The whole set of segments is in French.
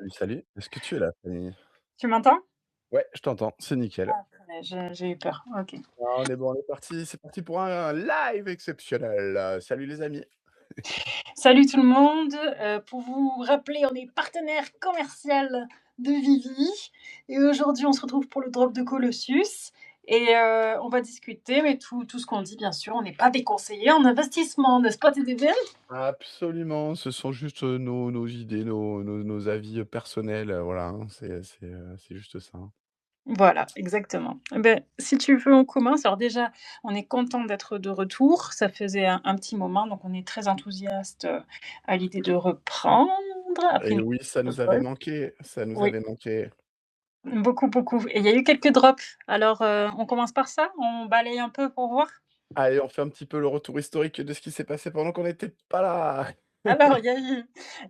Salut, salut. Est-ce que tu es là, Fanny? Tu m'entends? Ouais, je t'entends, c'est nickel. Ah purée, j'ai eu peur. OK. Ah, on est bon, on est parti, c'est parti pour un live exceptionnel. Salut les amis. Salut tout le monde, pour vous rappeler, on est partenaire commercial de Vivi et aujourd'hui, on se retrouve pour le drop de Colossus et on va discuter, mais tout ce qu'on dit, bien sûr, on n'est pas des conseillers en investissement, n'est-ce pas, TDV? Absolument, ce sont juste, nos idées, nos avis, personnels, voilà, hein, c'est juste ça, hein. Voilà, exactement. Eh beh, si tu veux, on commence. Alors déjà, on est content d'être de retour. Ça faisait un petit moment, donc on est très enthousiaste, à l'idée de reprendre après Et une oui, ça nous avait pause. manqué, ça nous Oui. avait manqué. Beaucoup, beaucoup et il y a eu quelques drops. Alors, on commence par ça? On balaye un peu pour voir? Allez, on fait un petit peu le retour historique de ce qui s'est passé pendant qu'on n'était pas là. Alors, il y a eu,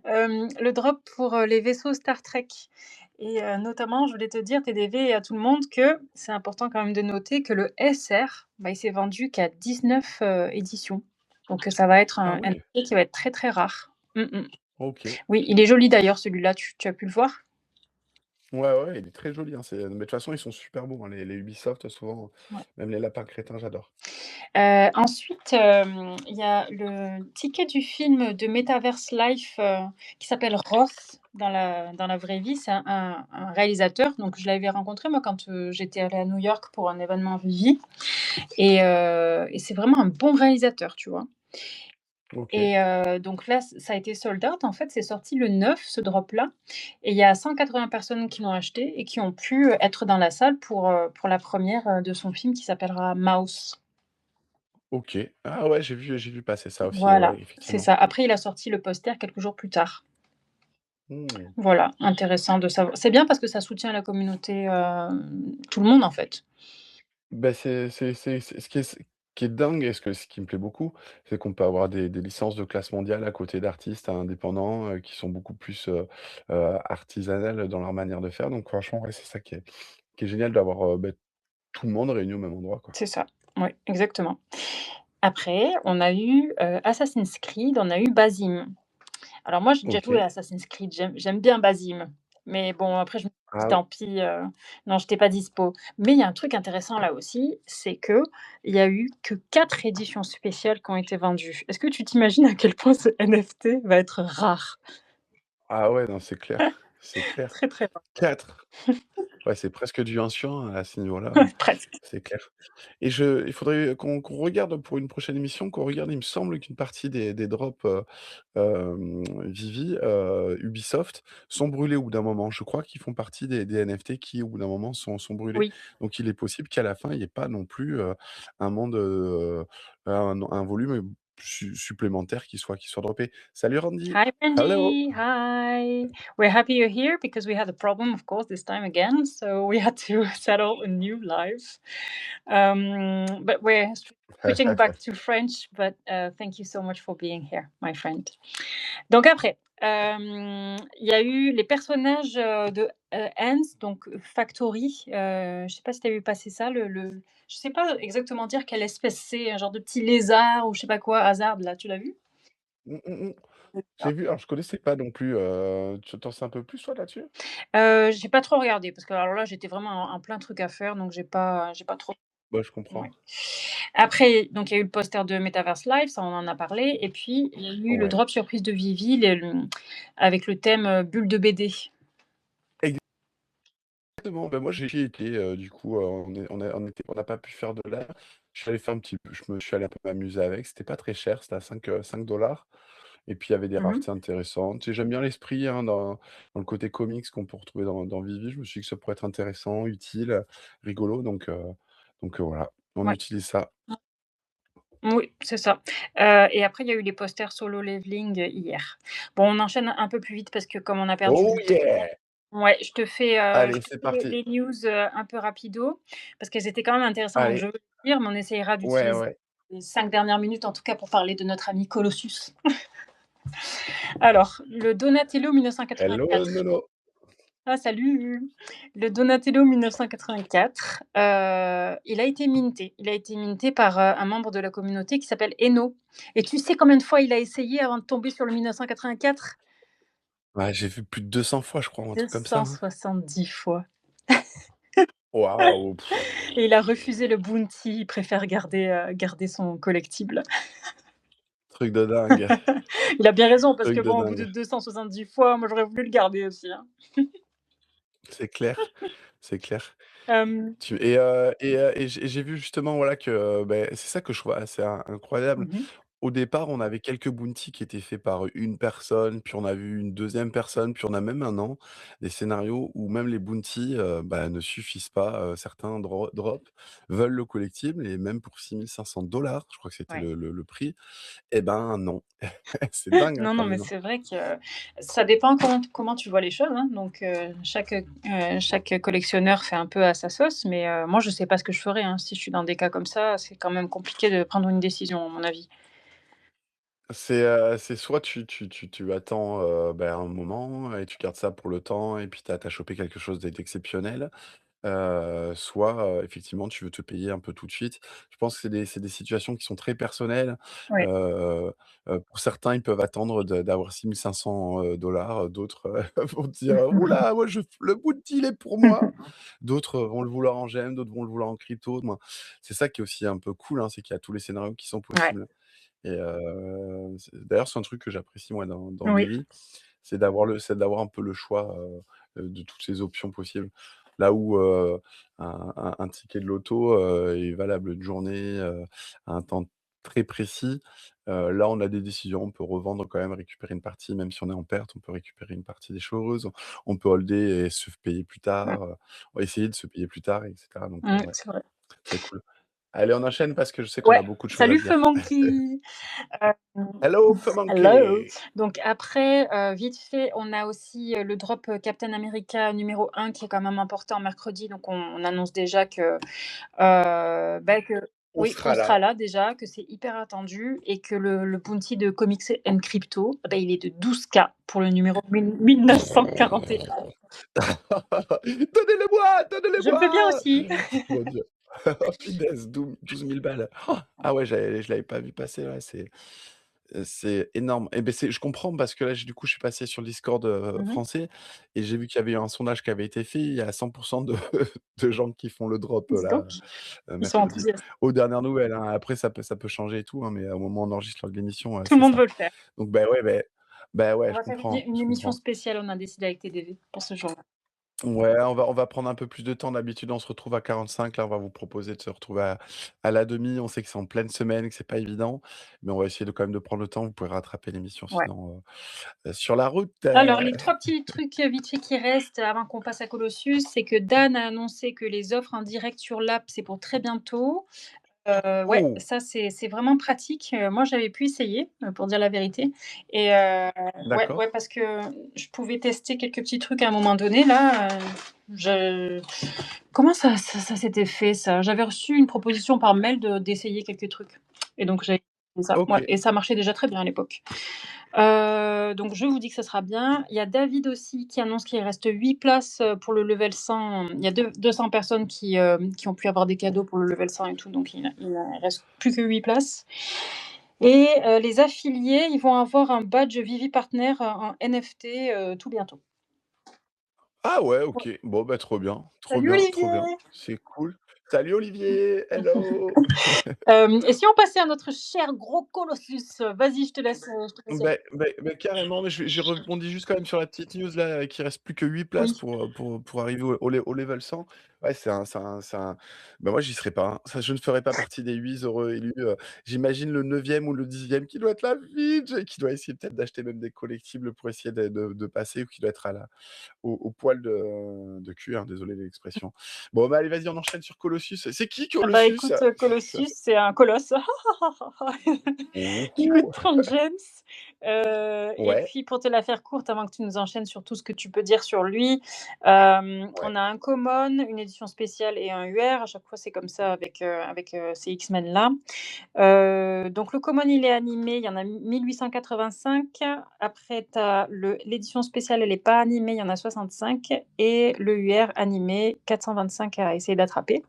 le drop pour, les vaisseaux Star Trek et notamment, je voulais te dire, TDV et à tout le monde, que c'est important quand même de noter que le SR, bah, il s'est vendu qu'à 19, éditions. Donc, ça va être Ah un ouais, NFT qui va être très, très rare. Mmh mh. OK. Oui, il est joli d'ailleurs celui-là, tu as pu le voir? Ouais, ouais, il est très joli, hein, mais de toute façon, ils sont super beaux, hein, les Ubisoft, souvent, Ouais. même les lapins crétins, j'adore. Ensuite, il y a le ticket du film de Metaverse Life, qui s'appelle Ross dans la vraie vie. C'est un réalisateur, donc je l'avais rencontré moi quand, j'étais allée à New York pour un événement Vivi et c'est vraiment un bon réalisateur, tu vois? OK. Et donc là, ça a été sold out. En fait, c'est sorti le 9, ce drop-là et il y a 180 personnes qui l'ont acheté et qui ont pu être dans la salle pour la première, de son film qui s'appellera Mouse. OK. Ah ouais, j'ai vu passer ça aussi, ouais, Voilà, ouais, c'est effectivement. ça. Après, il a sorti le poster quelques jours plus tard. Mmh. Voilà, intéressant de savoir. C'est bien parce que ça soutient la communauté, tout le monde, en fait. Bah, c'est ce qui est dingue et ce qui me plaît beaucoup, c'est qu'on peut avoir des licences de classe mondiale à côté d'artistes indépendants, qui sont beaucoup plus, artisanales dans leur manière de faire. Donc franchement, ouais, c'est ça qui est génial d'avoir, tout le monde réuni au même endroit, quoi. C'est ça. Oui, exactement. Après, on a eu, Assassin's Creed, on a eu Basim. Alors moi, j'ai déjà joué OK. à Assassin's Creed, j'aime bien Basim. Mais bon, après je me suis dit: Ah, «Tant pis, non, j'étais pas dispo». Mais il y a un truc intéressant là aussi, c'est qu'il y a eu que 4 éditions spéciales qui ont été vendues. Est-ce que tu t'imagines à quel point ce NFT va être rare? ah ouais, non, c'est clair, c'est clair. Très, très rare. 4. Ouais, c'est presque du 1 sur 1 à ce niveau-là, Ouais, presque. c'est clair. Et il faudrait qu'on regarde pour une prochaine émission, qu'on regarde, il me semble qu'une partie des drops, Vivi, Ubisoft sont brûlés au bout d'un moment. Je crois qu'ils font partie des NFT qui, au bout d'un moment, sont brûlés. Oui. Donc il est possible qu'à la fin, il y ait pas non plus, un monde, un volume supplémentaire qui soit droppé. Salut Randy! Hi, Hello! Wendy. Hi. We're happy you're here because we had a problem, of course, this time again. So we had to settle a new live. But we're switching back to French. But thank you so much for being here, my friend. Donc après, il y a eu les personnages de Hans, donc Factory. Je sais pas si tu as vu passer ça. Je sais pas exactement dire quelle espèce c'est, un genre de petit lézard ou je sais pas quoi, hasard là. Tu l'as vu? Mmh, mmh mh. J'ai vu, alors je connaissais pas non plus, tu en sais un peu plus toi là-dessus? J'ai pas trop regardé parce que alors là, j'étais vraiment en plein truc à faire, donc j'ai pas trop. Bah, je comprends. Ouais. Après, donc il y a eu le poster de Metaverse Live, ça on en a parlé et puis il y a eu le Ouais. drop surprise de Vivi, avec le thème, bulle de BD. Exactement, bah, moi j'y étais, du coup, on n'a pas pu faire de live. Je suis allé faire un petit peu je suis allé un peu m'amuser avec, c'était pas très cher, c'était à 5 et puis il y avait des Mmh mh. raretés intéressantes et j'aime bien l'esprit, hein, dans le côté comics qu'on peut retrouver dans Vivi. Je me suis dit que ça pourrait être intéressant, utile, rigolo donc voilà, on Ouais. utilise ça. Oui, c'est ça. Et après il y a eu les posters Solo Leveling, hier. Bon, on enchaîne un peu plus vite parce que comme on a perdu Oh du temps. yeah! Ouais, je Allez, te c'est fais parti. les news, un peu rapido parce qu'elles étaient quand même intéressantes, donc je Allez, veux le dire, mais on essayera ouais, d'utiliser ouais. les 5 dernières minutes, en tout cas, pour parler de notre ami Colossus. Alors, le Donatello Hello 1984. Nono. Ah salut! Le Donatello 1984, il a été minté. Il a été minté par, un membre de la communauté qui s'appelle Eno et tu sais combien de fois il a essayé avant de tomber sur le 1984? Ouais, j'ai vu plus de 200 fois, je crois, un deux truc comme ça, cent hein. soixante-dix fois. Waouh! Et il a refusé le bounty, il préfère garder son collectible. Truc de dingue, Il a bien raison parce que truc de bon, au bout de dingue. 270 fois, moi j'aurais voulu le garder aussi, hein. C'est clair, c'est clair. Hem, Tu et j'ai vu justement, voilà, que, beh, c'est ça que je trouve assez incroyable. mmh Au départ, on avait quelques bounties qui étaient faits par une personne, puis on a vu une deuxième personne, puis on a même maintenant des scénarios où même les bounties, bah, ne suffisent pas. Certains drops veulent le collectible et même pour 6 500 $ je crois que c'était ouais. le prix, et ben non. C'est dingue, hein, Non, non, quand mais même, hein. c'est vrai que ça dépend comment tu vois les choses, hein, donc chaque collectionneur fait un peu à sa sauce, mais moi je sais pas ce que je ferais, hein. Si je suis dans des cas comme ça, c'est quand même compliqué de prendre une décision à mon avis. C'est soit tu attends, bah, un moment et tu gardes ça pour le temps et puis tu as chopé quelque chose d'exceptionnel. Soit, effectivement, tu veux te payer un peu tout de suite. Je pense que c'est des situations qui sont très personnelles. Ouais. Heu pour certains, ils peuvent attendre d'avoir 6 500 $, d'autres, vont dire: «Ouh là, moi je le bounty, il est pour moi». D'autres, vont le vouloir en gemme, d'autres vont le vouloir en crypto. Ben, c'est ça qui est aussi un peu cool, hein, c'est qu'il y a tous les scénarios qui sont Ouais, possibles et d'ailleurs, c'est un truc que j'apprécie moi dans oui. Billy, c'est d'avoir un peu le choix, de toutes ces options possibles. Là où, un ticket de loto, est valable une journée, à un temps très précis, là, on a des décisions. On peut revendre quand même, récupérer une partie, même si on est en perte, on peut récupérer une partie des choses. On peut holder et se payer plus Mmh, tard, essayer de se payer plus tard et cetera, donc ouais, c'est vrai. c'est cool. Allez, on enchaîne parce que je sais qu'on Ouais. a beaucoup de choses à Salut se dire. Feu Monkey! Hem, Hello, hello! Pamanké! Donc après, vite fait, on a aussi, le drop, Captain America numéro 1 qui est quand même important mercredi, donc on annonce déjà que On oui, qu'on sera sera là. là déjà, que c'est hyper attendu et que le bounty de Comics and Crypto, il est de 12K pour le numéro 1941. Donnez-les-moi! Je veux bien Donnez-les-moi! aussi. Mon Dieu. Oh punaise, 12 000 balles. Ah ouais, je l'avais pas vu passer, ouais, c'est énorme et beh, je comprends parce que là, du coup, je suis passé sur le Discord, Mmh. français et j'ai vu qu'il y avait eu un sondage qui avait été fait. Il y a 100 de de gens qui font le drop, Dis donc, là, ils sont mercredi. enthousiastes. Aux dernières nouvelles, hein. Après ça peut changer et tout, hein, mais au moment où on enregistre l'émission, Tout le c'est monde ça. veut le faire. Donc bah, ouais, On ouais, je va faire comprends, une je émission comprends. spéciale, on a décidé avec TDV pour ce jour-là. Ouais, on va prendre un peu plus de temps. D'habitude, on se retrouve à 45. Là, on va vous proposer de se retrouver à la demi. On sait que c'est en pleine semaine, que c'est pas évident, mais on va essayer de quand même de prendre le temps. Vous pouvez rattraper l'émission Ouais. sinon, sur la route. Alors les 3 petits trucs, vite fait qui restent avant qu'on passe à Colossus, c'est que Dan a annoncé que les offres en direct sur l'app, c'est pour très bientôt. Ouais, Oh! ça c'est vraiment pratique. Moi, j'avais pu essayer, pour dire la vérité et ouais, D'accord. ouais, parce que je pouvais tester quelques petits trucs à un moment donné là, je comment ça s'était fait ça? J'avais reçu une proposition par mail d'essayer quelques trucs et donc j'avais fait ça, ouais OK. et ça marchait déjà très bien à l'époque. Donc je vous dis que ça sera bien. Il y a David aussi qui annonce qu'il reste 8 places, pour le level 100. Il y a 200 personnes qui ont pu avoir des cadeaux pour le level 100 et tout, donc il reste plus que 8 places et les affiliés, ils vont avoir un badge Vivi Partner, en NFT, tout bientôt. Ah ouais, Ouais. OK. Bon, bah, trop bien, trop Salut bien, trop bien. Olivier! C'est cool. Salut Olivier, hello! Et si on passait à notre cher gros Colossus? Vas-y, je te laisse y aller. Carrément, mais je rebondis juste quand même sur la petite news là, qu'il reste plus que 8 places Oui. pour arriver au level 100. Ouais, bah, moi j'y serais pas, hein. Ça, je ne ferais pas partie des 8 heureux élus, j'imagine le 9e ou le 10e qui doit être là vite, qui doit essayer peut-être d'acheter même des collectibles pour essayer de passer ou qui doit être à la au poil de cul, hein, désolé de l'expression. Bon, bah, allez, vas-y, on enchaîne sur Colossus. C'est qui Ah bah, Colossus? écoute, Colossus, c'est un colosse. Qui coûte Ouhou! 30 gems. Et Ouais, puis pour te la faire courte, avant que tu nous enchaînes sur tout ce que tu peux dire sur lui, ouais, on a un common, une édition spéciale et un UR. À chaque fois, c'est comme ça avec ces X-Men-là. Donc le common, il est animé, il y en a 1885. Après, tu as l'édition spéciale, elle est pas animée, il y en a 65 et le UR animé, 425 à essayer d'attraper.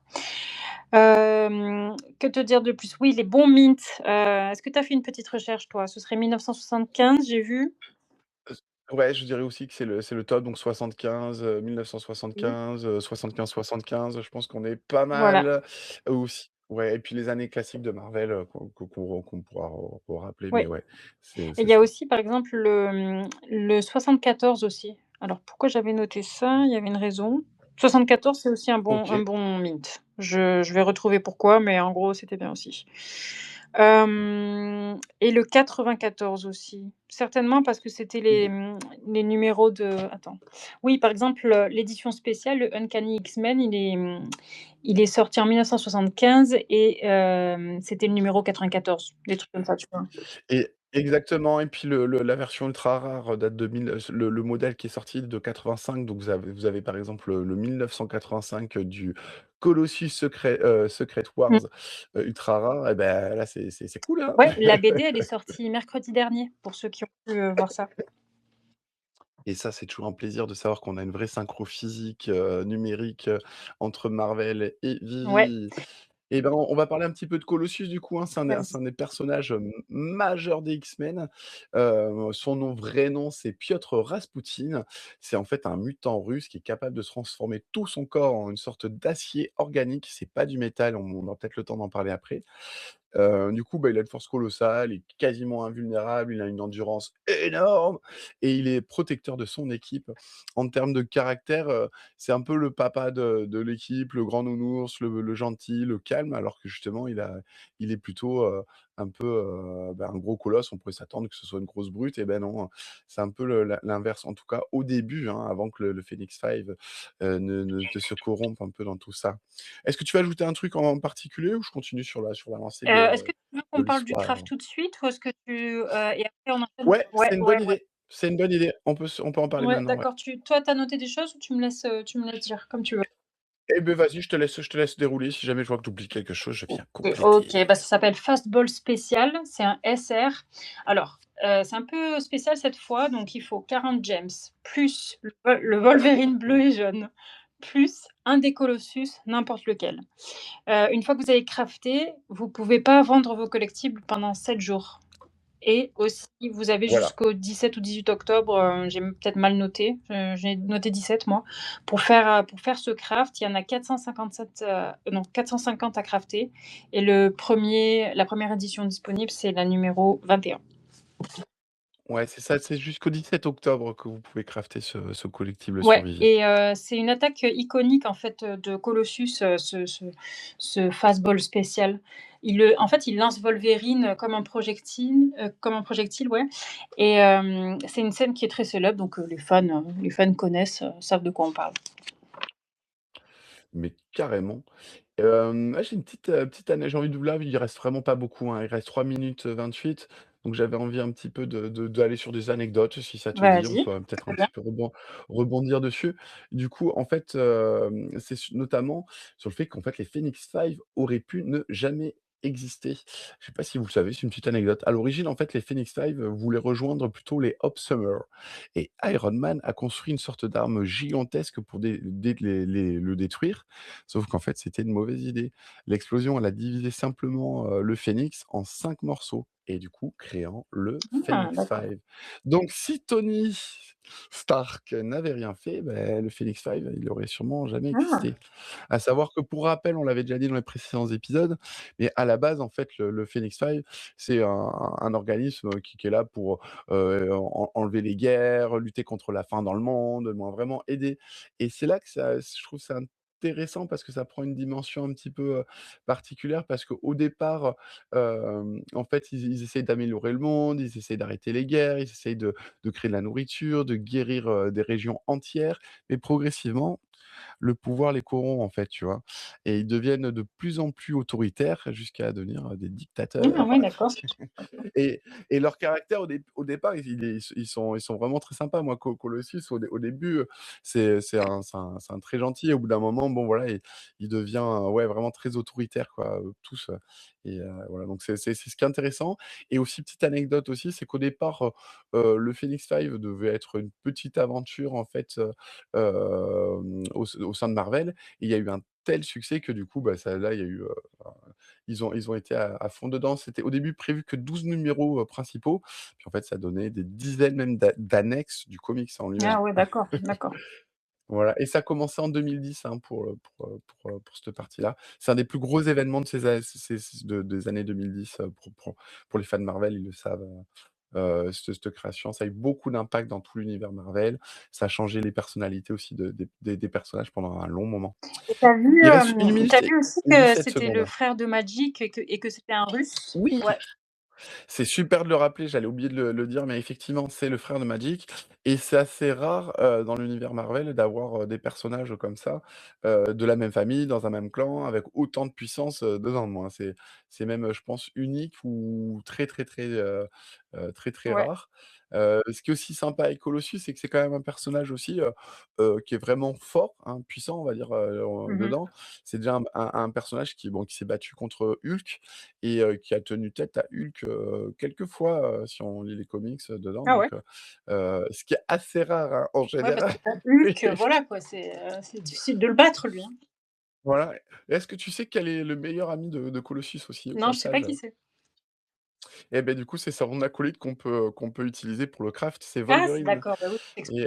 Que te dire de plus? Oui, les bons mints, est-ce que tu as fait une petite recherche toi? Ce serait 1975, j'ai vu. Ouais, je dirais aussi que c'est le top, donc 75, Mmh. 1975, 75-75, je pense qu'on est pas Voilà, mal, aussi. Ouais et puis les années classiques de Marvel, qu'on pourra rappeler, mais oui. ouais, c'est Et il c'est y a ça. aussi, par exemple, le 74 aussi. Alors pourquoi j'avais noté ça? Il y avait une raison. 74, c'est aussi un OK. bon mint. Je vais retrouver pourquoi, mais en gros, c'était bien aussi. Et le 94 aussi. Certainement parce que c'était D les numéros de attends. Oui, par exemple, l'édition spéciale, le Uncanny X-Men, il est sorti en 1975 et c'était le numéro 94, des trucs comme ça, tu vois? et exactement et puis la version ultra rare date de le modèle qui est sorti de 85, donc vous avez par exemple le 1985 du Colossus Secret Mmh. Wars, ultra rare et ben là c'est cool, hein? Ouais, la BD, elle est sortie mercredi dernier, pour ceux qui ont pu, voir ça. Et ça, c'est toujours un plaisir de savoir qu'on a une vraie synchro physique, numérique, entre Marvel et Ouais, Vivi. Et ben, on va parler un petit peu de Colossus du coup, hein. C'est vas-y. un des personnages, majeurs des X-Men. Son vrai nom, c'est Piotr Raspoutine. C'est en fait un mutant russe qui est capable de se transformer tout son corps en une sorte d'acier organique. C'est pas du métal, on aura peut-être le temps d'en parler après. Du coup, bah, il a une force colossale, il est quasiment invulnérable, il a une endurance énorme et il est protecteur de son équipe. En termes de caractère, c'est un peu le papa de l'équipe, le grand nounours, le gentil, le calme, alors que justement il est plutôt, un peu, bah, un gros colosse. On pourrait s'attendre que ce soit une grosse brute et ben non, c'est un peu l'inverse. En tout cas au début, hein, avant que le Phoenix 5, ne se corrompe un peu dans tout ça. Est-ce que tu veux ajouter un truc en particulier ou je continue sur la lancée Est-ce que tu veux de qu'on parle du l'histoire? craft tout de suite ou est-ce que et après on enchaîne? Ouais, Ouais, c'est une bonne ouais, ouais. idée. C'est une bonne idée. On peut en parler Ouais, maintenant, ouais. d'accord. Toi, tu as noté des choses ou tu me laisses dire? Comme tu veux. Eh beh, vas-y, je te laisse dérouler. Si jamais je vois que tu oublies quelque chose, je viens OK, compléter. bah, ça s'appelle Fastball Spécial, c'est un SR. Alors, c'est un peu spécial cette fois, donc il faut 40 gems, plus le Wolverine bleu et jaune, plus un des Colossus, n'importe lequel. Une fois que vous avez crafté, vous pouvez pas vendre vos collectibles pendant 7 jours et aussi vous avez Voilà. jusqu'au 17 ou 18 octobre, j'ai peut-être mal noté, j'ai noté 17 moi, pour faire ce craft. Il y en a 457, non 450 à crafter et la première édition disponible, c'est la numéro 21. Ouais, c'est ça, c'est jusqu'au 17 octobre que vous pouvez crafter ce collectible Ouais survie. et c'est une attaque, iconique en fait, de Colossus, ce fastball spécial. En fait, il lance Wolverine, comme un projectile, ouais et c'est une scène qui est très célèbre donc les fans connaissent, savent de quoi on parle. Mais carrément. Ouais, j'ai une petite j'ai envie de vous là, il reste vraiment pas beaucoup, hein. Il reste 3 minutes, 28, donc j'avais envie un petit peu d'aller sur des anecdotes, si ça te dit. On Vas-y, peut peut-être très un bien. petit peu rebondir dessus. Du coup, en fait, c'est notamment sur le fait qu'en fait, les Phoenix 5 auraient pu ne jamais exister. Je sais pas si vous le savez, c'est une petite anecdote. À l'origine, en fait, les Phoenix 5 voulaient rejoindre plutôt les Hope Summer et Iron Man a construit une sorte d'arme gigantesque pour le détruire. Sauf qu'en fait, c'était une mauvaise idée. L'explosion, elle a divisé simplement, le phénix en 5 morceaux et du coup, créant le Ah Phoenix d'accord. 5. Donc si Tony Stark n'avait rien fait, beh, le Phoenix 5, il aurait sûrement jamais Ah! existé. À savoir que pour rappel, on l'avait déjà dit dans les précédents épisodes, mais à la base, en fait, le Phoenix 5, c'est un organisme qui est là pour, enlever les guerres, lutter contre la faim dans le monde, bon, vraiment aider et c'est là que ça je trouve ça intéressant parce que ça prend une dimension un petit peu, particulière parce qu'au départ, en fait, ils essayent d'améliorer le monde, ils essayent d'arrêter les guerres, ils essayent de créer de la nourriture, de guérir, des régions entières, mais progressivement, le pouvoir les corrompt, en fait, tu vois? Et ils deviennent de plus en plus autoritaires jusqu'à devenir, des Ah dictateurs. ouais, d'accord. Et leur caractère au départ, ils sont vraiment très sympas. Moi, Colossus au début, c'est un très gentil. Au bout d'un moment, bon voilà, il devient, ouais, vraiment très autoritaire quoi, tous, et voilà, donc c'est ce qui est intéressant et aussi petite anecdote aussi, c'est qu'au départ, le Phoenix 5 devait être une petite aventure en fait, au sein de Marvel et il y a eu un tel succès que du coup, bah, ça là, il y a eu, ils ont été à fond dedans. C'était au début prévu que 12 numéros, principaux, puis en fait, ça donnait des dizaines même d'annexes du comics en lui-même. Ah ouais, d'accord, d'accord. Voilà et ça a commencé en 2010, hein, pour cette partie-là. C'est un des plus gros événements de ces des années 2010, pour les fans de Marvel, ils le savent, cette création. Ça a eu beaucoup d'impact dans tout l'univers Marvel. Ça a changé les personnalités aussi des personnages pendant un long moment. Et tu vu, Il reste 1 tu minute et vu aussi que 17 c'était le secondes. frère de Magic et que c'était un Russe? Oui! Ouais, C'est super de le rappeler, j'allais oublier de le dire, mais effectivement, c'est le frère de Magic et c'est assez rare, dans l'univers Marvel d'avoir, des personnages comme ça, de la même famille, dans un même clan, avec autant de puissance, dedans, moi. C'est même, je pense, unique ou très, très, très, très, très ouais. rare. Ce qui est aussi sympa avec Colossus, c'est que c'est quand même un personnage aussi, qui est vraiment fort, hein, puissant, on va dire, Mmh. dedans. C'est déjà un personnage qui s'est battu contre Hulk et qui a tenu tête à Hulk, quelques fois, si on lit les comics, dedans Ah ouais? donc ce qui est assez rare, hein, en Ouais, parce général. que Hulk, voilà quoi, c'est difficile de le battre lui, hein. Voilà. Est-ce que tu sais quel est le meilleur ami de Colossus aussi au Non, je sais pas passage? qui c'est. Et beh, du coup, c'est son acolyte qu'on peut utiliser pour le craft, c'est Ah, c'est Wolverine. d'accord, bah oui, ça Et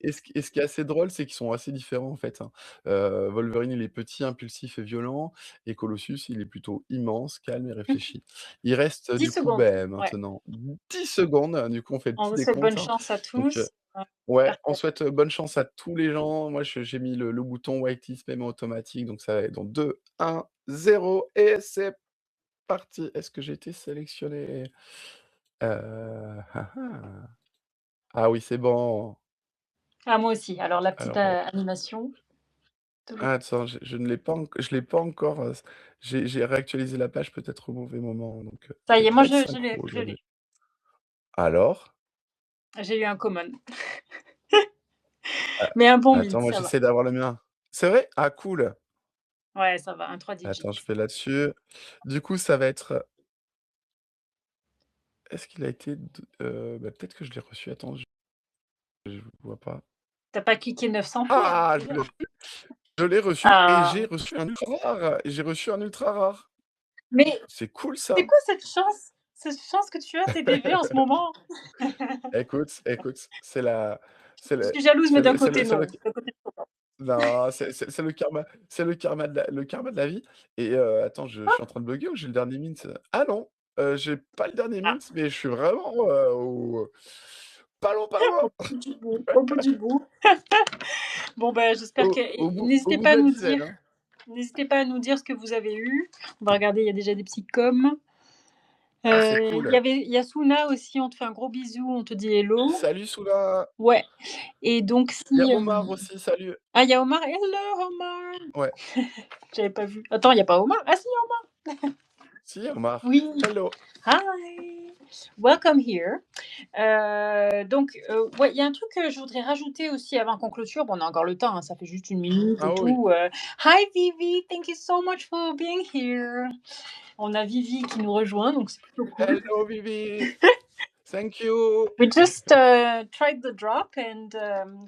explique. ce qui est assez drôle, c'est qu'ils sont assez différents, en fait, hein. Wolverine, il est petit, impulsif et violent et Colossus, il est plutôt immense, calme et réfléchi. Il reste, 10 du coup, secondes, beh, ouais. maintenant 10 secondes, du coup, on fait le On petit vous souhaite décompte, bonne hein. chance à Donc tous. ouais, J'espère on que souhaite, bonne chance à tous les gens. Moi, j'ai mis le bouton whitelist paiement automatique, donc ça va être dans 2, 1, 0 et c'est parti. Est-ce que j'ai été sélectionné? Ah ah. Ah oui, c'est bon. ah moi aussi, alors la petite, Alors, animation de l'autre. attends, je l'ai pas encore, j'ai réactualisé la page peut-être au mauvais moment, donc Ça je y vais est, moi pas être je l'ai synchro je l'ai. aujourd'hui. Alors? J'ai eu un common. A Mais un bon mint, attends, moi ça va. j'essaie d'avoir le mien. C'est vrai? Ah cool. Ouais, ça va, un 3 digits. Attends, je vais là-dessus. Du coup, ça va être, est-ce qu'il a été bah, peut-être que je l'ai reçu. Attends, je vois pas. Tu as pas cliqué 900 fois, Ah! c'est bien. Je l'ai reçu et Ah, j'ai reçu un ultra rare. J'ai reçu un ultra rare. mais C'est cool c'est ça. quoi cette chance? Cette chance que tu as TDV en ce moment? Écoute, écoute, c'est Je le suis jalouse, mais c'est d'un le c'est côté le c'est le non, d'un côté je peux pas. non, c'est le karma de la vie et attends, je suis en train de bugger ou j'ai le dernier mint? Ah non, j'ai pas le dernier Ah, mint, mais je suis vraiment, au pas loin, pas loin. au bout du bout, au bout du bout. Bon, ben, j'espère que Au n'hésitez bout de pas à la nous dizaine, dire hein. n'hésitez pas à nous dire ce que vous avez eu. On va regarder, il y a déjà des petits coms. Ah, c'est Il cool. y avait Yasuna aussi, on te fait un gros bisou, on te dit hello. Salut Soula. Ouais, et donc Il y a si, Omar aussi, salut. ah, il y a Omar. Hello Omar! Ouais, J'avais pas vu. Attends, il y a pas Omar? Ah si, si Omar. oui. Hello. Hi! Welcome here. Donc, ouais, il y a un truc que je voudrais rajouter aussi avant qu'on clôture. Bon, on a encore le temps, hein, ça fait juste 1 minute et Ah oui. tout. Hi Vivi, thank you so much for being here. On a Vivi qui nous rejoint, donc c'est plutôt cool. Hello Vivi. Thank you. We just tried the drop and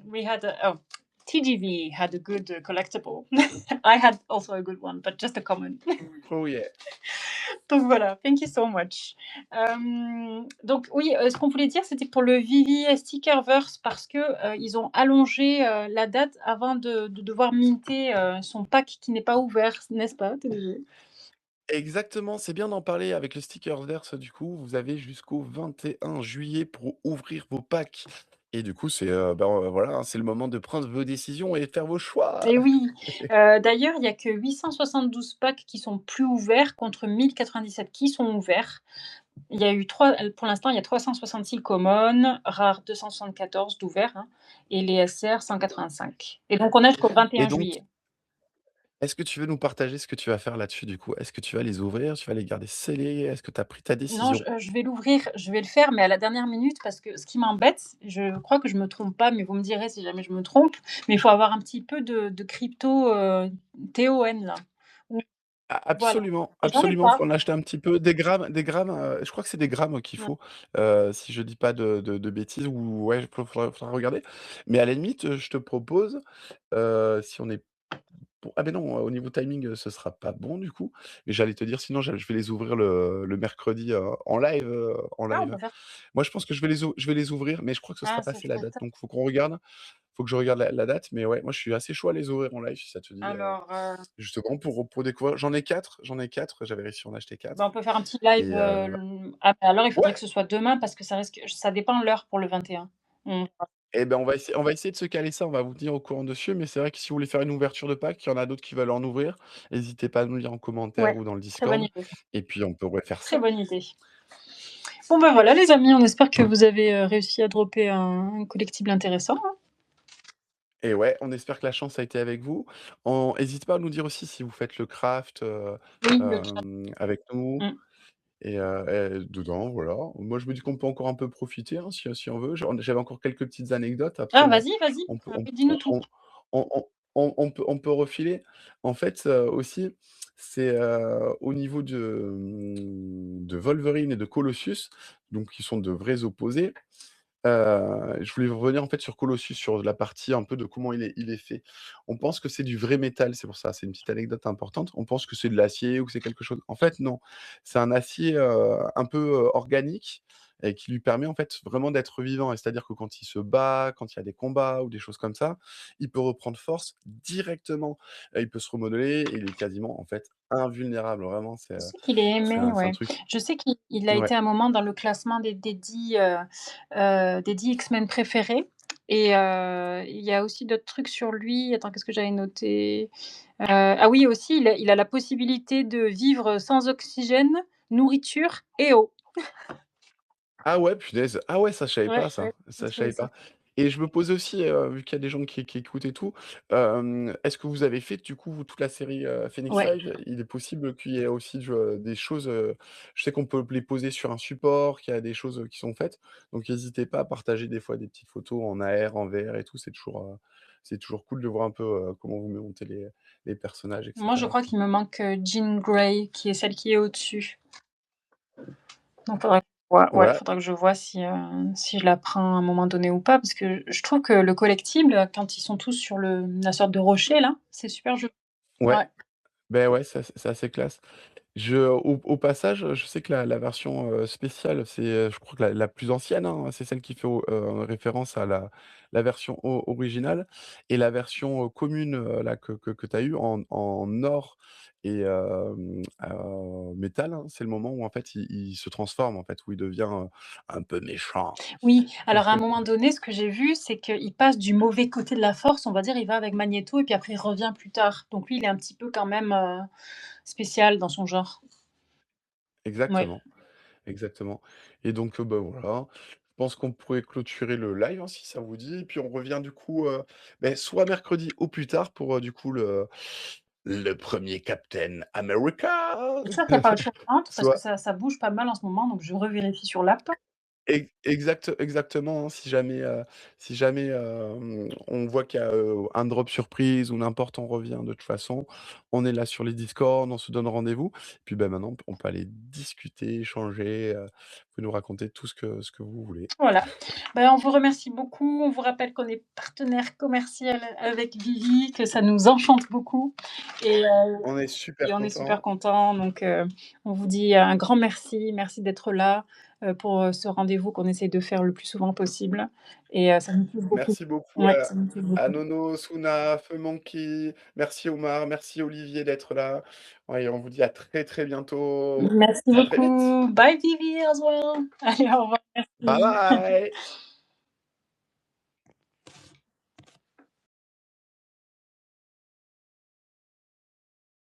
we had TGV had a good collectible. I had also a good one, but just a common. Oh yeah. Donc voilà, thank you so much. Donc oui, ce qu'on voulait dire, c'était pour le Vivi Stickerverse parce que, ils ont allongé, la date avant de devoir minter, son pack qui n'est pas ouvert, n'est-ce pas, TDG? Exactement, c'est bien d'en parler avec le Stickerverse du coup, vous avez jusqu'au 21 juillet pour ouvrir vos packs et du coup c'est, voilà, hein, c'est le moment de prendre vos décisions et de faire vos choix. Et oui, d'ailleurs, il y a que 872 packs qui sont plus ouverts contre 1097 qui sont ouverts. Il y a eu 3 pour l'instant, il y a 366 common, rares 274 d'ouverts, hein, et les SR 185. Et donc on a jusqu'au Et 21 donc, juillet. est-ce que tu veux nous partager ce que tu vas faire là-dessus du coup? Est-ce que tu vas les ouvrir? Tu vas les garder scellés? Est-ce que tu as pris ta Non, décision? je vais l'ouvrir, je vais le faire, mais à la dernière minute parce que ce qui m'embête, je crois que je me trompe pas, mais vous me direz si jamais je me trompe, mais il faut avoir un petit peu de crypto, TON là. Ou voilà, Absolument, et j'en ai absolument, pas. faut en acheter un petit peu, des grammes, je crois que c'est des grammes qu'il Ouais. faut, si je dis pas de bêtises ou ouais, faudra regarder. Mais à la limite, je te propose, si on est Bon ah, beh, non, au niveau timing, ce sera pas bon du coup, mais j'allais te dire sinon je vais les ouvrir le mercredi, en live, en Ah, on live. peut faire Moi, je pense que je vais les ouvrir, mais je crois que ce ah, sera ça passé la serait date, top. donc faut qu'on regarde. Faut que je regarde la date, mais ouais, moi, je suis assez chaud à les ouvrir en live si ça te dit, Alors, justement pour découvrir. J'en ai 4. J'avais réussi à en acheter bah, 4 on peut faire un petit live, et ah, bah, alors il faudrait que ouais! ce soit demain parce que ça dépend l'heure pour le 21. Mmh. Et ben, on va essayer de se caler ça, on va vous tenir au courant dessus, mais c'est vrai que si vous voulez faire une ouverture de Pâques, il y en a d'autres qui veulent en ouvrir, hésitez pas à nous le dire en commentaire Ouais, ou dans le très bonne Discord idée, et puis on pourrait faire très ça. bonne idée. Bon, bah, voilà les amis, on espère que vous avez, réussi à dropper un collectible intéressant, hein. Et ouais, on espère que la chance a été avec vous. On hésitez pas à nous dire aussi si vous faites le craft, Oui, le chat. avec nous. Mmh. Et dedans, voilà. Moi, je me dis qu'on peut encore un peu profiter, hein, si on veut. J'avais encore quelques petites anecdotes. Après, Ah, vas-y, vas-y, on peut on oui, dis-nous tout. on peut refiler. En fait, aussi, c'est, au niveau de Wolverine et de Colossus, donc qui sont de vrais opposés. Je voulais revenir en fait sur Colossus, sur la partie un peu de comment il est fait. On pense que c'est du vrai métal, c'est pour ça, c'est une petite anecdote importante. On pense que c'est de l'acier ou que c'est quelque chose. En fait, non. C'est un acier, un peu, organique et qui lui permet en fait vraiment d'être vivant et c'est-à-dire que quand il se bat, quand il y a des combats ou des choses comme ça, il peut reprendre force directement. Il peut se remodeler et il est quasiment en fait invulnérable. Vraiment, Je sais qu'il est aimé, c'est un ouais. truc Je sais qu'il a ouais. été un moment dans le classement des 10 X-Men préférés et il y a aussi d'autres trucs sur lui. Attends, qu'est-ce que j'avais noté? Ah oui, aussi, il a la possibilité de vivre sans oxygène, nourriture et eau. Ah ouais, punaise. Ah ouais, ça je savais Ouais, pas ouais, ça, j'ai ça je trouvé savais ça. pas et je me posais aussi, vu qu'il y a des gens qui écoutent et tout, est-ce que vous avez fait du coup, vous, toute la série, Phoenix Ouais. Wright? Il est possible qu'il y ait aussi des choses, je sais qu'on peut les poser sur un support, qu'il y a des choses, qui sont faites, donc n'hésitez pas à partager des fois des petites photos en AR, en VR et tout, c'est toujours cool de voir un peu, comment vous montez les personnages et Moi, je cetera, crois quoi. qu'il me manque, Jean Grey, qui est celle qui est au-dessus. Donc faudrait ouais, Ouais, faudra que je vois si je la prends à un moment donné ou pas, parce que je trouve que le collectible, quand ils sont tous sur la sorte de rocher là, c'est super joli. ouais, Ouais. beh, ouais, c'est assez classe. Au passage, je sais que la version, spéciale, c'est, je crois que la plus ancienne, hein, c'est celle qui fait référence à la version originale et la version, commune, là que tu as eue en or et métal, hein, c'est le moment où en fait il se transforme en fait, où il devient, un peu méchant. Oui, alors à un moment donné, ce que j'ai vu, c'est qu'il passe du mauvais côté de la force, on va dire, il va avec Magneto et puis après il revient plus tard. Donc lui, il est un petit peu quand même, spécial dans son genre. Ouais. Exactement, exactement et donc bah, voilà, je pense qu'on pourrait clôturer le live, hein, si ça vous dit et puis on revient du coup, beh, soit mercredi ou plus tard pour, du coup le premier Captain America! J'espère qu'il y a pas autre chose parce que Soit ça bouge pas mal en ce moment, donc je revérifie sur l'app. exactement, hein, si jamais, on voit qu'il y a, un drop surprise ou n'importe, on revient de toute façon. On est là sur les Discord, on se donne rendez-vous. Puis, ben, maintenant, on peut aller discuter, échanger, vous pouvez nous raconter tout ce que vous voulez. Voilà. Ben, on vous remercie beaucoup. On vous rappelle qu'on est partenaire commercial avec Vivi, que ça nous enchante beaucoup et On est super on est super contents. contents. Donc, on vous dit un grand merci. Merci d'être là, pour, ce rendez-vous qu'on essaie de faire le plus souvent possible et ça nous touche beaucoup. Merci beaucoup Ouais, ça nous touche à beaucoup. Nono, Suna, Feu Monkey, merci Omar, merci Olivier d'être là. Ouais, on vous dit à très, très bientôt. Merci À très vite. beaucoup. Bye Vivi as well. Allez, au revoir. Bye Merci. bye.